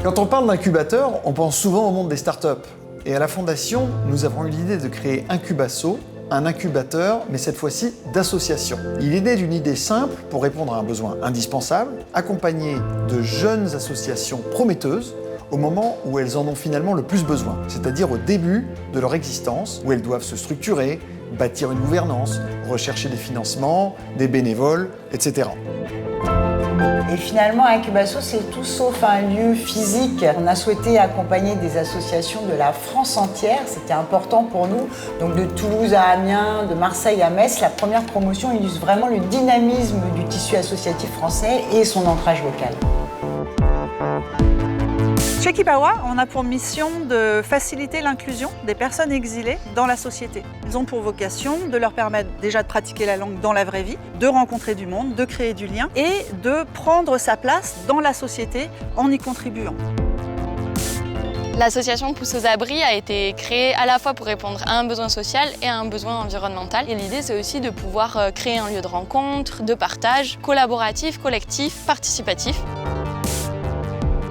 Quand on parle d'incubateur, on pense souvent au monde des startups. Et à la Fondation, nous avons eu l'idée de créer Incubasso, un incubateur, mais cette fois-ci d'associations. Il est né d'une idée simple pour répondre à un besoin indispensable, accompagner de jeunes associations prometteuses au moment où elles en ont finalement le plus besoin, c'est-à-dire au début de leur existence, où elles doivent se structurer, bâtir une gouvernance, rechercher des financements, des bénévoles, etc. Et finalement, Incubasso, c'est tout sauf un lieu physique. On a souhaité accompagner des associations de la France entière, c'était important pour nous. Donc de Toulouse à Amiens, de Marseille à Metz, la première promotion illustre vraiment le dynamisme du tissu associatif français et son ancrage local. Chez Kipawa, on a pour mission de faciliter l'inclusion des personnes exilées dans la société. Ils ont pour vocation de leur permettre déjà de pratiquer la langue dans la vraie vie, de rencontrer du monde, de créer du lien et de prendre sa place dans la société en y contribuant. L'association Pousse aux abris a été créée à la fois pour répondre à un besoin social et à un besoin environnemental. Et l'idée, c'est aussi de pouvoir créer un lieu de rencontre, de partage, collaboratif, collectif, participatif.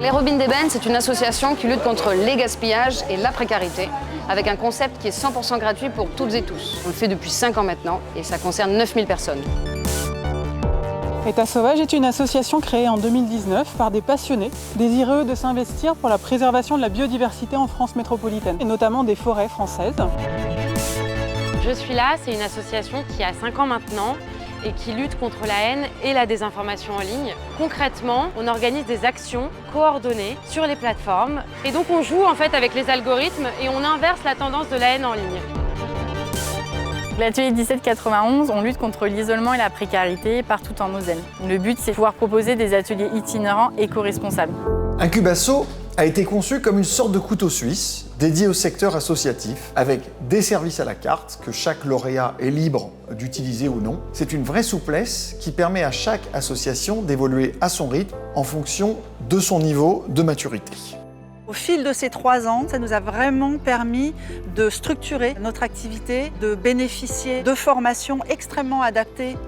Les Robines d'Ébène, c'est une association qui lutte contre les gaspillages et la précarité, avec un concept qui est 100% gratuit pour toutes et tous. On le fait depuis 5 ans maintenant et ça concerne 9000 personnes. État Sauvage est une association créée en 2019 par des passionnés, désireux de s'investir pour la préservation de la biodiversité en France métropolitaine, et notamment des forêts françaises. Je suis là, c'est une association qui a 5 ans maintenant et qui lutte contre la haine et la désinformation en ligne. Concrètement, on organise des actions coordonnées sur les plateformes et donc on joue en fait avec les algorithmes et on inverse la tendance de la haine en ligne. L'atelier 1791, on lutte contre l'isolement et la précarité partout en Moselle. Le but, c'est de pouvoir proposer des ateliers itinérants éco-responsables. Incubasso a été conçu comme une sorte de couteau suisse dédié au secteur associatif, avec des services à la carte que chaque lauréat est libre d'utiliser ou non. C'est une vraie souplesse qui permet à chaque association d'évoluer à son rythme en fonction de son niveau de maturité. Au fil de ces 3 ans, ça nous a vraiment permis de structurer notre activité, de bénéficier de formations extrêmement adaptées.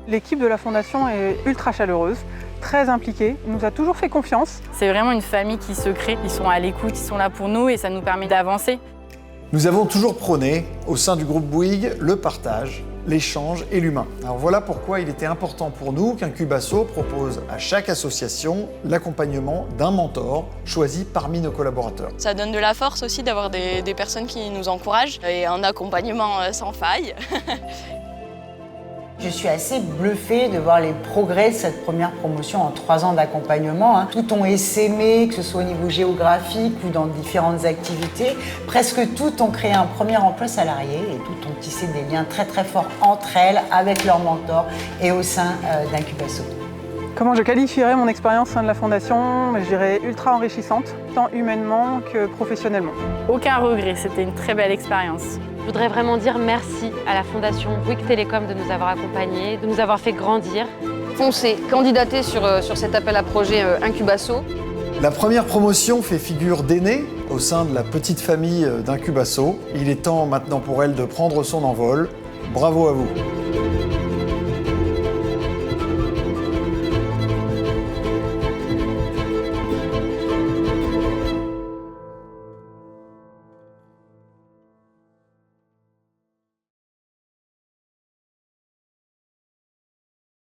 L'équipe de la Fondation est ultra chaleureuse, très impliquée, nous a toujours fait confiance. C'est vraiment une famille qui se crée, ils sont à l'écoute, ils sont là pour nous et ça nous permet d'avancer. Nous avons toujours prôné, au sein du groupe Bouygues, le partage, l'échange et l'humain. Alors voilà pourquoi il était important pour nous qu'Incubasso propose à chaque association l'accompagnement d'un mentor choisi parmi nos collaborateurs. Ça donne de la force aussi d'avoir des personnes qui nous encouragent et un accompagnement sans faille. Je suis assez bluffée de voir les progrès de cette première promotion en 3 ans d'accompagnement. Tout ont essaimé, que ce soit au niveau géographique ou dans différentes activités. Presque toutes ont créé un premier emploi salarié et toutes ont tissé des liens très très forts entre elles, avec leurs mentors et au sein d'Incubasso. Comment je qualifierais mon expérience au sein de la Fondation? Je dirais ultra enrichissante, tant humainement que professionnellement. Aucun regret, c'était une très belle expérience. Je voudrais vraiment dire merci à la Fondation Bouygues Télécom de nous avoir accompagnés, de nous avoir fait grandir. Foncez, candidatez sur cet appel à projet Incubasso. La première promotion fait figure d'aînée au sein de la petite famille d'Incubasso. Il est temps maintenant pour elle de prendre son envol. Bravo à vous.